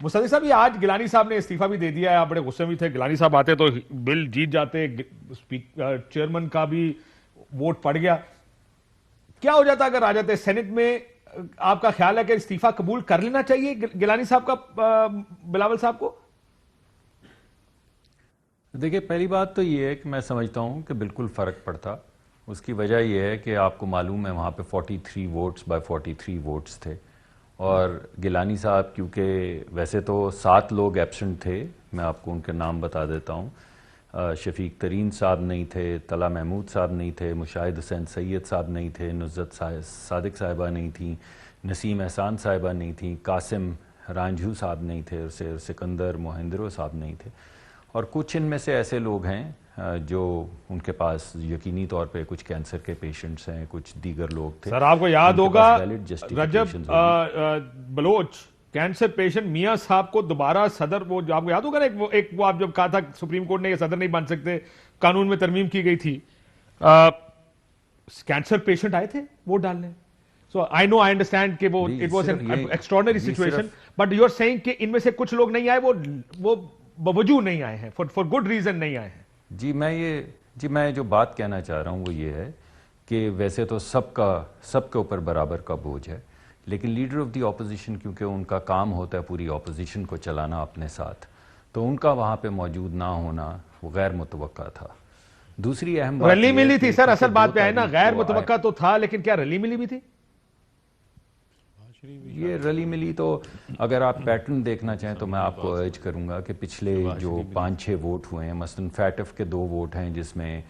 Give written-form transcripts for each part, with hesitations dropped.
مصدق صاحب یہ آج گیلانی صاحب نے استعفیٰ بھی دے دیا ہے, آپ بڑے غصے میں تھے, گیلانی صاحب آتے تو بل جیت جاتے, چیئرمین کا بھی ووٹ پڑ گیا, کیا ہو جاتا اگر آ جاتے سینٹ میں؟ آپ کا خیال ہے کہ استعفیٰ قبول کر لینا چاہیے گیلانی صاحب کا بلاول صاحب کو؟ دیکھیں پہلی بات تو یہ ہے کہ میں سمجھتا ہوں کہ بالکل فرق پڑتا. اس کی وجہ یہ ہے کہ آپ کو معلوم ہے وہاں پہ 43 ووٹس بائی 43 ووٹس تھے, اور گیلانی صاحب کیونکہ ویسے تو 7 لوگ ایبسنٹ تھے, میں آپ کو ان کے نام بتا دیتا ہوں. شفیق ترین صاحب نہیں تھے, طلعت محمود صاحب نہیں تھے, مشاہد حسین سید صاحب نہیں تھے, نصرت صادق صاحبہ نہیں تھیں, نسیم احسان صاحبہ نہیں تھیں, قاسم رانجھو صاحب نہیں تھے, اور سکندر مہندرو صاحب نہیں تھے, اور کچھ ان میں سے ایسے لوگ ہیں جو ان کے پاس یقینی طور پہ کچھ کینسر کے پیشنٹس ہیں, کچھ دیگر لوگ تھے. سر آپ کو یاد ہوگا رجب بلوچ کینسر پیشنٹ میاں صاحب کو دوبارہ صدر, وہ آپ کو یاد ہوگا نا ایک وہ آپ جب کہا تھا سپریم کورٹ نے یہ صدر نہیں بن سکتے, قانون میں ترمیم کی گئی تھی, کینسر پیشنٹ آئے تھے ووٹ ڈالنے. سو آئی نو, آئی انڈرسٹینڈ کہ وہ it was an extraordinary situation, but you are seeing کہ ان میں سے کچھ لوگ نہیں آئے, وہ بوجود نہیں آئے ہیں, فار گڈ ریزن نہیں آئے ہیں. جی میں جو بات کہنا چاہ رہا ہوں وہ یہ ہے کہ ویسے تو سب کے اوپر برابر کا بوجھ ہے, لیکن لیڈر آف دی اپوزیشن کیونکہ ان کا کام ہوتا ہے پوری اپوزیشن کو چلانا اپنے ساتھ, تو ان کا وہاں پہ موجود نہ ہونا وہ غیر متوقع تھا. دوسری اہم بات رلی ملی تھی سر, اصل بات پہ ہے نا, غیر متوقع تو تھا لیکن کیا رلی ملی بھی تھی؟ یہ رلی ملی تو اگر آپ پیٹرن دیکھنا چاہیں تو میں آپ کو ارج کروں گا کہ پچھلے جو 5-6 ووٹ ہوئے ہیں, مثلا فیٹف کے 2 ووٹ ہیں جس میں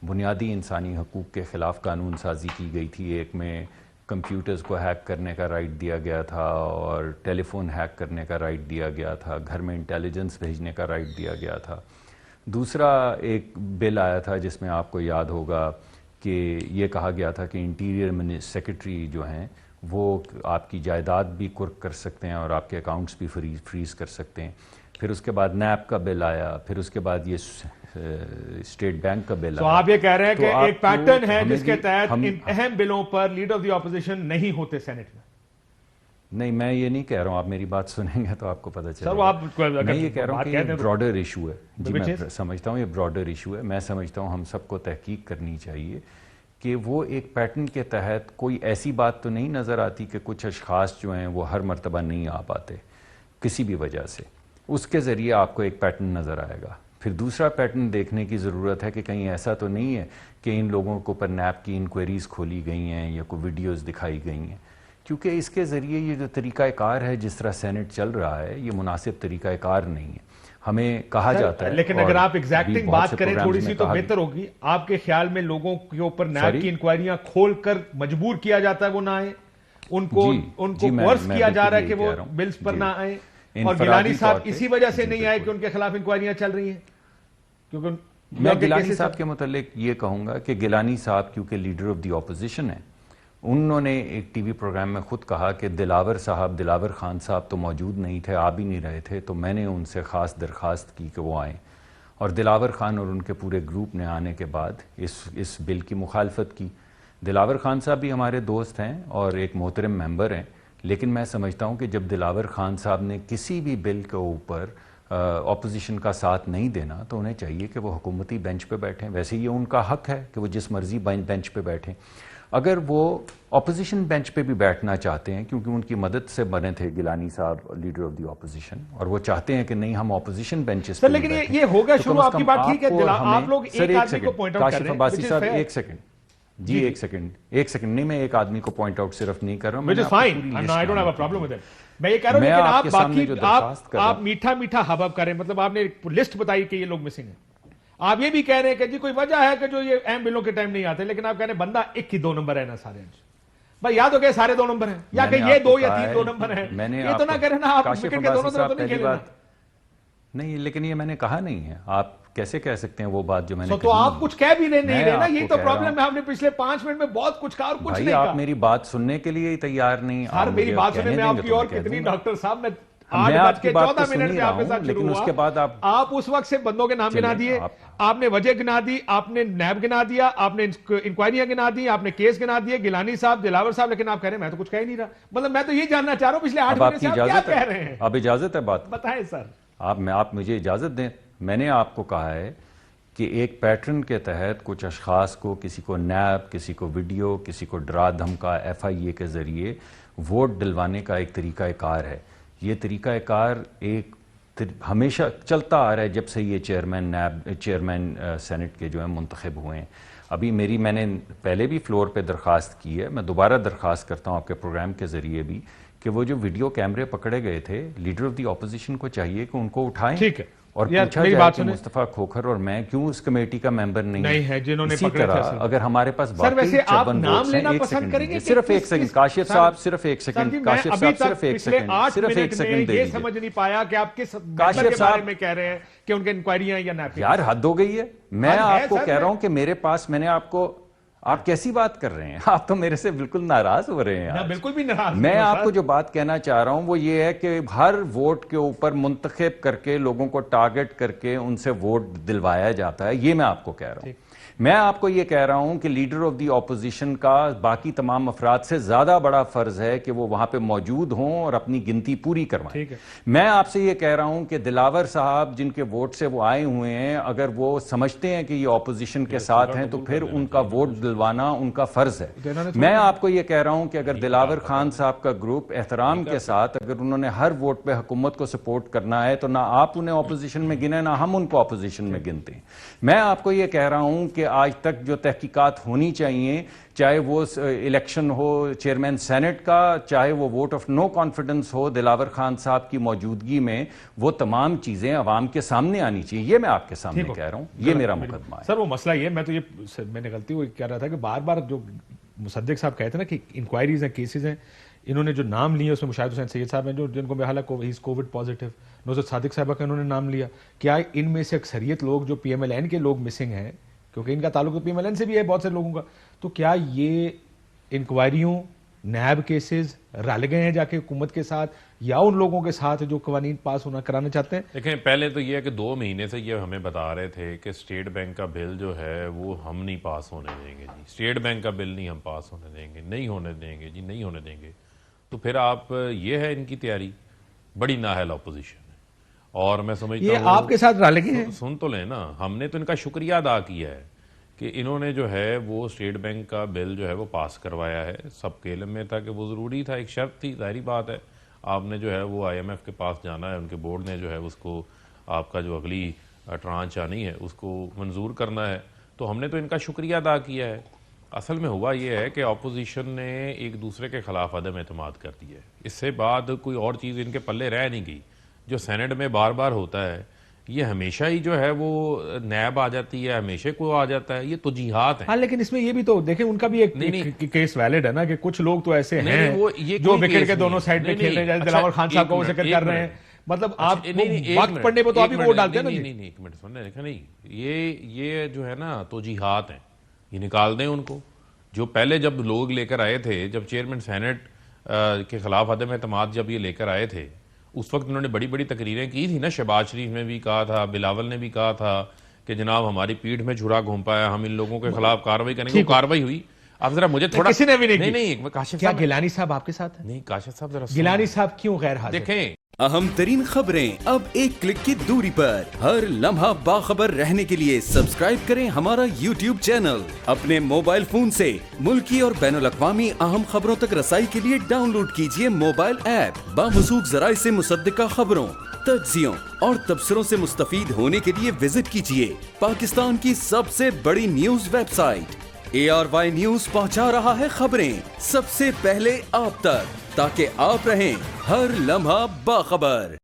بنیادی انسانی حقوق کے خلاف قانون سازی کی گئی تھی. ایک میں کمپیوٹرز کو ہیک کرنے کا رائٹ دیا گیا تھا, اور ٹیلی فون ہیک کرنے کا رائٹ دیا گیا تھا, گھر میں انٹیلیجنس بھیجنے کا رائٹ دیا گیا تھا. دوسرا ایک بل آیا تھا جس میں آپ کو یاد ہوگا کہ یہ کہا گیا تھا کہ انٹیریئر سیکرٹری جو ہیں وہ آپ کی جائیداد بھی قرق کر سکتے ہیں اور آپ کے اکاؤنٹس بھی فریز کر سکتے ہیں. پھر اس کے بعد نیب کا بل آیا, پھر اس کے بعد یہ اسٹیٹ بینک کا بل آیا. تو آپ یہ کہہ رہے ہیں کہ ایک پیٹرن ہے جس کے تحت ان اہم بلوں پر لیڈر آف دی اپوزیشن نہیں ہوتے سینٹ میں؟ نہیں, میں یہ نہیں کہہ رہا ہوں, آپ میری بات سنیں گے تو آپ کو پتہ چلے گا. میں یہ کہہ رہا ہوں کہ یہ براڈر ایشو ہے. جی میں سمجھتا ہوں یہ براڈر ایشو ہے. میں سمجھتا ہوں ہم سب کو تحقیق کرنی چاہیے کہ وہ ایک پیٹرن کے تحت کوئی ایسی بات تو نہیں نظر آتی کہ کچھ اشخاص جو ہیں وہ ہر مرتبہ نہیں آ پاتے کسی بھی وجہ سے, اس کے ذریعے آپ کو ایک پیٹرن نظر آئے گا. پھر دوسرا پیٹرن دیکھنے کی ضرورت ہے کہ کہیں ایسا تو نہیں ہے کہ ان لوگوں کو اوپر نیب کی انکوائریز کھولی گئی ہیں یا کوئی ویڈیوز دکھائی گئی ہیں, کیونکہ اس کے ذریعے یہ جو طریقہ کار ہے جس طرح سینٹ چل رہا ہے یہ مناسب طریقہ کار نہیں ہے. ہمیں کہا جاتا ہے, لیکن اگر آپ ایگزیکٹنگ بات کریں تھوڑی سی تو بہتر ہوگی. آپ کے خیال میں لوگوں کے اوپر نیب کی انکوائریاں کھول کر مجبور کیا جاتا ہے وہ نہ آئیں, ان کو کورس کیا جا رہا ہے کہ وہ بلز پر نہ آئیں, اور گیلانی صاحب اسی وجہ سے نہیں آئے کہ ان کے خلاف انکوائریاں چل رہی ہیں؟ کیونکہ میں گیلانی صاحب کے متعلق یہ کہوں گا کہ گیلانی صاحب کیونکہ لیڈر آف دی اپوزیشن ہیں, انہوں نے ایک ٹی وی پروگرام میں خود کہا کہ دلاور خان صاحب تو موجود نہیں تھے, آ بھی نہیں رہے تھے, تو میں نے ان سے خاص درخواست کی کہ وہ آئیں, اور دلاور خان اور ان کے پورے گروپ نے آنے کے بعد اس بل کی مخالفت کی. دلاور خان صاحب بھی ہمارے دوست ہیں اور ایک محترم ممبر ہیں, لیکن میں سمجھتا ہوں کہ جب دلاور خان صاحب نے کسی بھی بل کے اوپر اپوزیشن کا ساتھ نہیں دینا تو انہیں چاہیے کہ وہ حکومتی بینچ پہ بیٹھیں. ویسے یہ ان کا حق ہے کہ وہ جس مرضی بینچ پہ بیٹھیں. اگر وہ اپوزیشن بینچ پہ بھی بیٹھنا چاہتے ہیں, کیونکہ ان کی مدد سے بنے تھے گیلانی صاحب لیڈر آف دی اپوزیشن, اور وہ چاہتے ہیں کہ نہیں ہم اپوزیشن بینچز پہ لیکن یہ ہوگا شروع, آپ کی بات ٹھیک ہے, آپ لوگ ایک آدمی کو پوائنٹ آؤٹ کر رہے ہیں. کاشف عباسی صاحب ایک سیکنڈ, جی ایک سیکنڈ نہیں, میں ایک آدمی کو پوائنٹ آؤٹ صرف نہیں کر رہا ہوں, میں یہ کہہ رہا ہوں کہ آپ میٹھا میٹھا حباب کریں, مطلب آپ نے لسٹ بتائی کہ یہ لوگ مسنگ ہیں. آپ یہ بھی کہہ رہے ہیں کہ جی کوئی وجہ ہے کہ جو یہ اہم بلوں کے ٹائم نہیں آتے, لیکن آپ کہہ رہے ہیں بندہ ایک ہی 2 نمبر ہے نا سارے. بھائی یا تو کہ سارے 2 نمبر ہیں, یا کہ یہ 2 یا 3 2 نمبر ہیں, یہ تو نہ کریں نا آپ وکٹ کے دونوں طرف تو نہیں کھیلنا. نہیں, لیکن یہ میں نے کہا نہیں ہے, آپ کیسے کہہ سکتے ہیں وہ بات جو میں نے تو آپ کچھ کہہ بھی نہیں رہے نا, یہی تو پرابلم ہے. آپ نے پچھلے 5 منٹ میں بہت کچھ کہا اور کچھ نہیں کہا. آپ میری بات سننے کے لیے ہی تیار نہیں. سر میری بات سنیں, میں آپ کی اور کتنی ڈاکٹر صاحب, میں 8:14 پہ آپ کے ساتھ شروع اس کے بعد ہوا. آپ اس وقت سے بندوں کے نام گنا دیے, آپ نے وجہ گنا دی, آپ نے نیب گنا دیا, آپ نے انکوائریاں گنا دی, آپ نے کیس گنا دیے, گیلانی صاحب, دلاور صاحب, لیکن آپ کہہ رہے ہیں میں تو کچھ کہہ ہی نہیں رہا. مطلب میں تو یہ جاننا چاہ رہا ہوں پچھلے 8 مہینے سے آپ کیا کہہ رہے ہیں. اب اجازت ہے بات بتائیں سر. آپ مجھے اجازت دیں. میں نے آپ کو کہا ہے کہ ایک پیٹرن کے تحت کچھ اشخاص کو, کسی کو نیب, کسی کو ویڈیو, کسی کو ڈرا دھمکا FIA کے ذریعے ووٹ دلوانے کا ایک طریقہ کار ہے. یہ طریقہ کار ایک ہمیشہ چلتا آ رہا ہے جب سے یہ چیئرمین سینٹ کے جو ہیں منتخب ہوئے ہیں. ابھی میں نے پہلے بھی فلور پہ درخواست کی ہے, میں دوبارہ درخواست کرتا ہوں آپ کے پروگرام کے ذریعے بھی, کہ وہ جو ویڈیو کیمرے پکڑے گئے تھے, لیڈر آف دی اپوزیشن کو چاہیے کہ ان کو اٹھائیں اور پوچھا جائے کہ مصطفیٰ کھوکھر اور میں کیوں اس کمیٹی کا ممبر نہیں ہے جنہوں نے اسی طرح اگر ہمارے پاس ویسے آپ نام لینا پسند کریں گے, صرف ایک سیکنڈ کاشف صاحب, صرف ایک سیکنڈ کاشف صاحب, صرف ایک سیکنڈ یہ سمجھ نہیں پایا کہ آپ کس ممبر کے بارے میں کہہ رہے ہیں کہ ان کے انکوائریاں یا نیب. یار حد ہو گئی ہے. میں آپ کو کہہ رہا ہوں کہ میرے پاس, میں نے آپ کیسی بات کر رہے ہیں, آپ تو میرے سے بالکل ناراض ہو رہے ہیں. بالکل بھی ناراض. میں آپ کو جو بات کہنا چاہ رہا ہوں وہ یہ ہے کہ ہر ووٹ کے اوپر منتخب کر کے لوگوں کو ٹارگٹ کر کے ان سے ووٹ دلوایا جاتا ہے. یہ میں آپ کو کہہ رہا ہوں. میں آپ کو یہ کہہ رہا ہوں کہ لیڈر آف دی اپوزیشن کا باقی تمام افراد سے زیادہ بڑا فرض ہے کہ وہ وہاں پہ موجود ہوں اور اپنی گنتی پوری کروائیں. میں آپ سے یہ کہہ رہا ہوں کہ دلاور صاحب جن کے ووٹ سے وہ آئے ہوئے ہیں, اگر وہ سمجھتے ہیں کہ یہ اپوزیشن کے ساتھ ہیں تو پھر ان کا ووٹ دلوانا ان کا فرض ہے. میں آپ کو یہ کہہ رہا ہوں کہ اگر دلاور خان صاحب کا گروپ احترام کے ساتھ اگر انہوں نے ہر ووٹ پہ حکومت کو سپورٹ کرنا ہے تو نہ آپ انہیں اپوزیشن میں گنیں نہ ہم ان کو اپوزیشن میں گنتے ہیں. میں آپ کو یہ کہہ رہا ہوں کہ آج تک جو تحقیقات ہونی چاہیے, چاہے وہ الیکشن ہو چیئرمین سینٹ کا, چاہے وہ ووٹ آف نو کانفیڈنس ہو دلاور خان صاحب کی موجودگی میں, وہ تمام چیزیں عوام کے سامنے آنی چاہیے. یہ میں آپ کے سامنے کہہ رہا ہوں, یہ میرا مقدمہ ہے. سر وہ مسئلہ یہ, میں نے غلطی ہوئی کہہ رہا تھا کہ بار بار جو مصدق صاحب کہتے ہیں نا کہ انکوائریز ہیں, کیسز ہیں, انہوں نے جو نام لیے اس میں مشاہد حسین سید صاحب ہیں جن کو بحالہ کووڈ پازیٹیو, نوزد صادق صاحبہ کا انہوں نے نام لیا. کیا ان میں سے اکثریت لوگ جو PMLN کے لوگ مسنگ ہیں, کیونکہ ان کا تعلق تو PMLN سے بھی ہے بہت سے لوگوں کا, تو کیا یہ انکوائریوں, نیب کیسز رل گئے ہیں جا کے حکومت کے ساتھ یا ان لوگوں کے ساتھ جو قوانین پاس کرانا چاہتے ہیں؟ دیکھیں پہلے تو یہ ہے کہ 2 مہینے سے یہ ہمیں بتا رہے تھے کہ اسٹیٹ بینک کا بل جو ہے وہ ہم نہیں پاس ہونے دیں گے جی, اسٹیٹ بینک کا بل نہیں ہم پاس ہونے دیں گے, نہیں ہونے دیں گے جی, نہیں ہونے دیں گے. تو پھر آپ یہ ہے ان کی تیاری, بڑی نااہل اپوزیشن ہے. اور میں سمجھتا ہوں یہ آپ کے ساتھ رل گئے ہیں. سن تو لیں نا, ہم نے تو ان کا شکریہ ادا کیا ہے کہ انہوں نے جو ہے وہ اسٹیٹ بینک کا بل جو ہے وہ پاس کروایا ہے. سب کے علم میں تھا کہ وہ ضروری تھا, ایک شرط تھی, ظاہری بات ہے. آپ نے جو ہے وہ IMF کے پاس جانا ہے, ان کے بورڈ نے جو ہے اس کو آپ کا جو اگلی ٹرانچ آنی ہے اس کو منظور کرنا ہے. تو ہم نے تو ان کا شکریہ ادا کیا ہے. اصل میں ہوا یہ ہے کہ اپوزیشن نے ایک دوسرے کے خلاف عدم اعتماد کر دیا ہے. اس سے بعد کوئی اور چیز ان کے پلے رہ نہیں گئی. جو سینٹ میں بار بار ہوتا ہے یہ ہمیشہ ہی جو ہے وہ نیب آ جاتی ہے, ہمیشہ کو آ جاتا ہے, یہ توجیحات ہیں. ہاں لیکن اس میں یہ بھی تو دیکھیں ان کا بھی ایک کیس ویلڈ ہے نا کہ کچھ لوگ تو ایسے ہیں جو وکٹ کے دونوں سائیڈ پہ کھیل رہے ہیں, جیسے دلاور خان صاحب کا وہ ذکر کر رہے ہیں. مطلب آپ وقت پڑنے پہ تو آپ ہی ووٹ ڈالتے ہیں نا. نہیں ایک منٹ سنیں, دیکھیں نہیں, یہ جو ہے نا توجیحات ہیں, یہ نکال دیں ان کو. جو پہلے جب لوگ لے کر آئے تھے, جب چیئرمین سینٹ کے خلاف عدم اعتماد جب یہ لے کر آئے تھے, اس وقت انہوں نے بڑی بڑی تقریریں کی تھی نا. شہباز شریف نے بھی کہا تھا, بلاول نے بھی کہا تھا کہ جناب ہماری پیٹھ میں چھڑا گھوم پایا, ہم ان لوگوں کے خلاف کارروائی کریں گے. وہ کارروائی ہوئی. اب ذرا مجھے تھوڑا, کسی نے بھی نہیں کاشف کیا گیلانی صاحب آپ کے ساتھ ہیں؟ نہیں کاشف صاحب ذرا گیلانی صاحب کیوں غیر حاضر؟ دیکھیں اہم ترین خبریں اب ایک کلک کی دوری پر. ہر لمحہ باخبر رہنے کے لیے سبسکرائب کریں ہمارا YouTube چینل. اپنے موبائل فون سے ملکی اور بین الاقوامی اہم خبروں تک رسائی کے لیے ڈاؤن لوڈ کیجیے موبائل ایپ. باموثوق ذرائع سے مصدقہ خبروں, تجزیوں اور تبصروں سے مستفید ہونے کے لیے وزٹ کیجیے پاکستان کی سب سے بڑی news website. ARY news پہنچا رہا ہے خبریں سب سے پہلے آپ تک, تاکہ آپ رہیں ہر لمحہ باخبر.